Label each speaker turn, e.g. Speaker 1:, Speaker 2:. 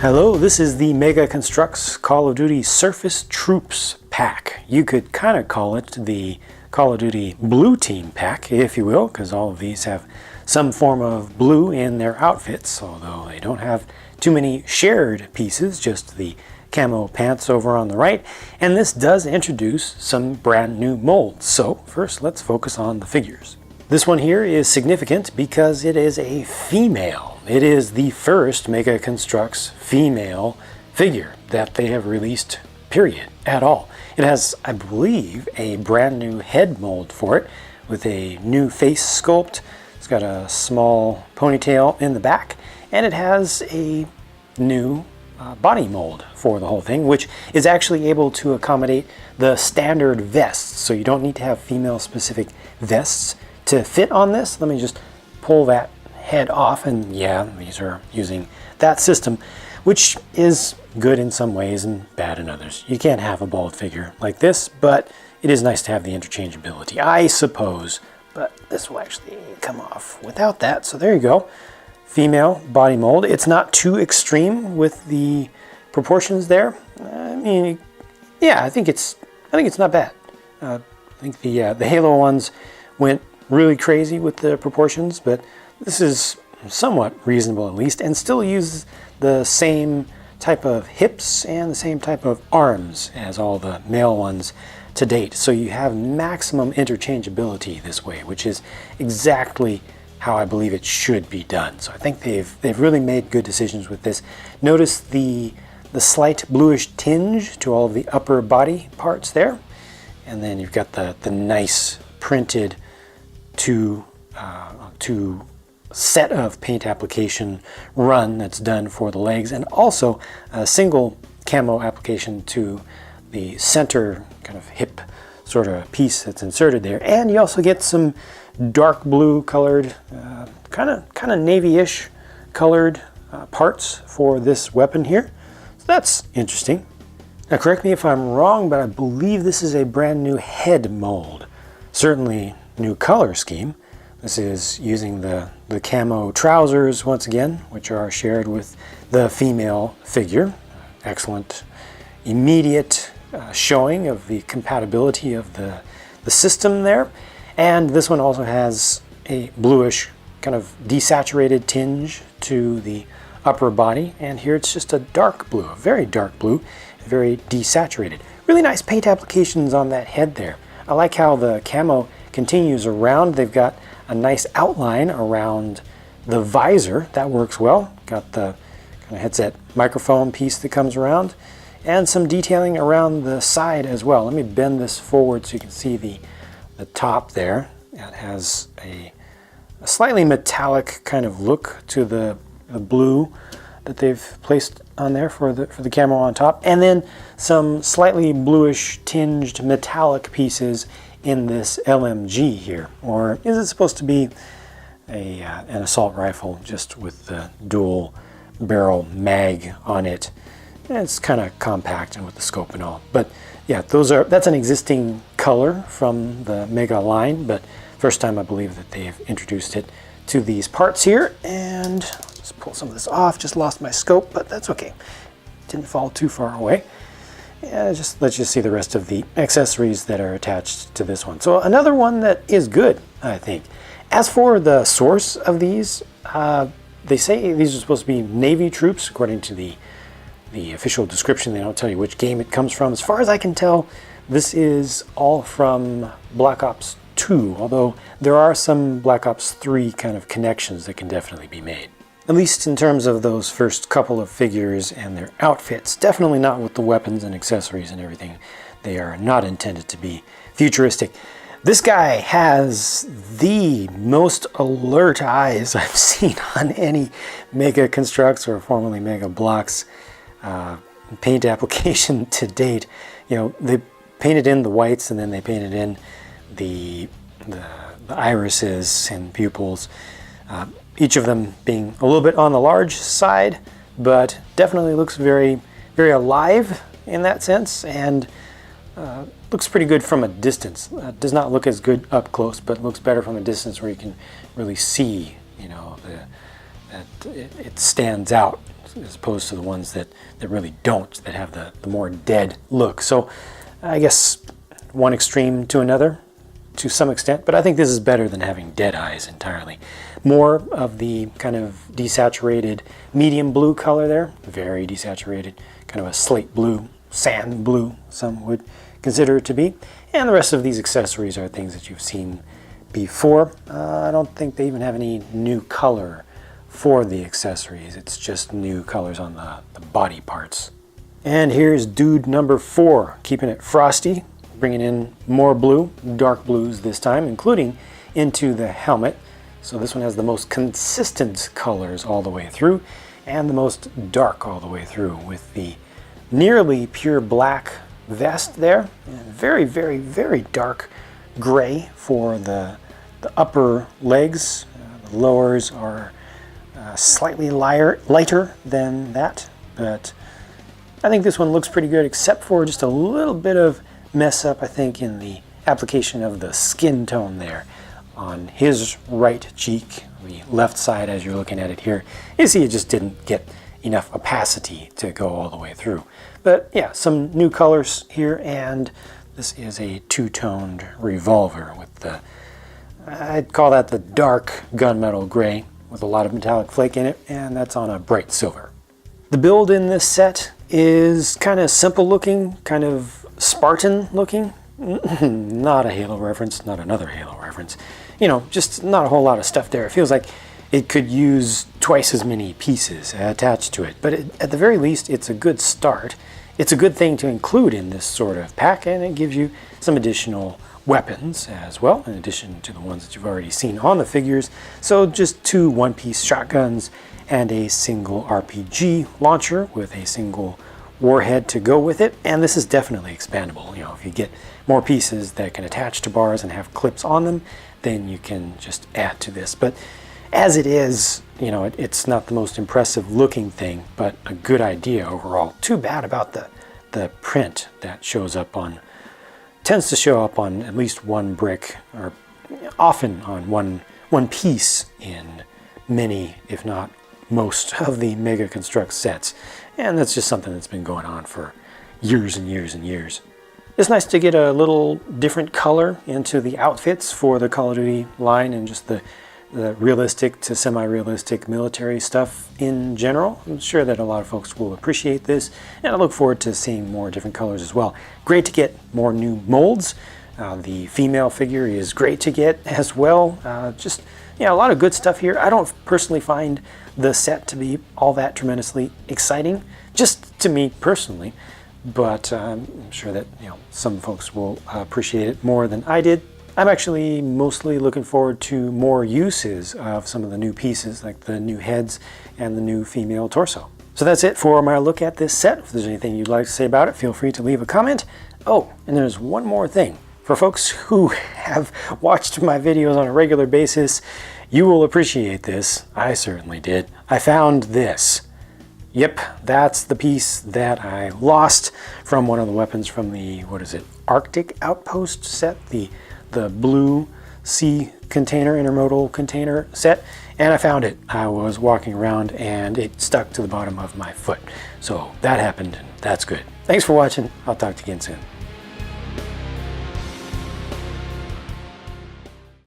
Speaker 1: Hello, this is the Mega Construx Call of Duty Surface Troops pack. You could kind of call it the Call of Duty Blue Team pack, if you will, because all of these have some form of blue in their outfits, although they don't have too many shared pieces, just the camo pants over on the right. And this does introduce some brand new molds. So first, let's focus on the figures. This one here is significant because it is a female. It is the first Mega Construx female figure that they have released, period, at all. It has, I believe, a brand new head mold for it with a new face sculpt. It's got a small ponytail in the back, and it has a new body mold for the whole thing, which is actually able to accommodate the standard vests. So you don't need to have female-specific vests to fit on this. Let me just pull that head off, and yeah, these are using that system, which is good in some ways and bad in others. You can't have a bald figure like this, but it is nice to have the interchangeability, I suppose. But this will actually come off without that, so there you go. Female body mold. It's not too extreme with the proportions there. I mean, yeah, I think it's not bad. I think the Halo ones went really crazy with the proportions, but this is somewhat reasonable at least, and still uses the same type of hips and the same type of arms as all the male ones to date. So you have maximum interchangeability this way, which is exactly how I believe it should be done. So I think they've really made good decisions with this. Notice the slight bluish tinge to all of the upper body parts there, and then you've got the nice printed two set of paint application run that's done for the legs, and also a single camo application to the center kind of hip sort of piece that's inserted there. And you also get some dark blue colored, kind of navy-ish colored parts for this weapon here. So that's interesting. Now correct me if I'm wrong, but I believe this is a brand new head mold. Certainly new color scheme. This is using the camo trousers once again, which are shared with the female figure. Excellent immediate showing of the compatibility of the system there. And this one also has a bluish kind of desaturated tinge to the upper body, and here it's just a dark blue, a very dark blue, very desaturated. Really nice paint applications on that head there. I like how the camo continues around. They've got a nice outline around the visor. That works well. Got the kind of headset microphone piece that comes around, and some detailing around the side as well. Let me bend this forward so you can see the top there. It has a slightly metallic kind of look to the blue that they've placed on there for the camo on top, and then some slightly bluish tinged metallic pieces in this LMG here. Or is it supposed to be an assault rifle just with the dual barrel mag on it? And it's kind of compact and with the scope and all. But yeah, that's an existing color from the Mega line, but first time I believe that they've introduced it to these parts here. And let's pull some of this off. Just lost my scope, but that's okay. Didn't fall too far away. Yeah, let's just see the rest of the accessories that are attached to this one. So another one that is good, I think. As for the source of these, they say these are supposed to be Navy troops, according to the official description. They don't tell you which game it comes from. As far as I can tell, this is all from Black Ops 2, although there are some Black Ops 3 kind of connections that can definitely be made. At least in terms of those first couple of figures and their outfits. Definitely not with the weapons and accessories and everything. They are not intended to be futuristic. This guy has the most alert eyes I've seen on any Mega Construx or formerly Mega Bloks paint application to date. You know, they painted in the whites, and then they painted in the irises and pupils. Each of them being a little bit on the large side, but definitely looks very, very alive in that sense, and looks pretty good from a distance. Does not look as good up close, but looks better from a distance where you can really see, you know, that it stands out as opposed to the ones that really don't, that have the more dead look. So I guess one extreme to another to some extent, but I think this is better than having dead eyes entirely. More of the kind of desaturated medium blue color there, very desaturated, kind of a slate blue, sand blue, some would consider it to be. And the rest of these accessories are things that you've seen before. I don't think they even have any new color for the accessories. It's just new colors on the body parts. And here's dude number 4, keeping it frosty, bringing in more blue, dark blues this time, including into the helmet. So this one has the most consistent colors all the way through, and the most dark all the way through, with the nearly pure black vest there, and very, very, very dark gray for the upper legs. The lowers are slightly lighter than that, but I think this one looks pretty good, except for just a little bit of mess up, I think, in the application of the skin tone there on his right cheek, the left side as you're looking at it here. You see it just didn't get enough opacity to go all the way through. But yeah, some new colors here, and this is a two-toned revolver with the, I'd call that the dark gunmetal gray with a lot of metallic flake in it, and that's on a bright silver. The build in this set is kind of simple looking, kind of Spartan looking. Not a Halo reference, not another Halo reference. You know, just not a whole lot of stuff there. It feels like it could use twice as many pieces attached to it, but at the very least, it's a good start. It's a good thing to include in this sort of pack, and it gives you some additional weapons as well, in addition to the ones that you've already seen on the figures. So just 2 one-piece shotguns and a single RPG launcher with a single warhead to go with it, and this is definitely expandable. You know, if you get more pieces that can attach to bars and have clips on them, then you can just add to this. But as it is, you know, it's not the most impressive looking thing, but a good idea overall. Too bad about the print that shows up on, tends to show up on at least one brick, or often on one piece in many, if not most, of the Mega Construx sets. And that's just something that's been going on for years and years and years. It's nice to get a little different color into the outfits for the Call of Duty line, and just the realistic to semi-realistic military stuff in general. I'm sure that a lot of folks will appreciate this, and I look forward to seeing more different colors as well. Great to get more new molds. The female figure is great to get as well. Just, yeah, a lot of good stuff here. I don't personally find the set to be all that tremendously exciting, just to me personally, but I'm sure that, you know, some folks will appreciate it more than I did. I'm actually mostly looking forward to more uses of some of the new pieces, like the new heads and the new female torso. So that's it for my look at this set. If there's anything you'd like to say about it, feel free to leave a comment. Oh, and there's one more thing. For folks who have watched my videos on a regular basis, you will appreciate this. I certainly did. I found this. Yep, that's the piece that I lost from one of the weapons from the, what is it, Arctic Outpost set, the blue sea container, intermodal container set, and I found it. I was walking around and it stuck to the bottom of my foot. So that happened, and that's good. Thanks for watching. I'll talk to you again soon.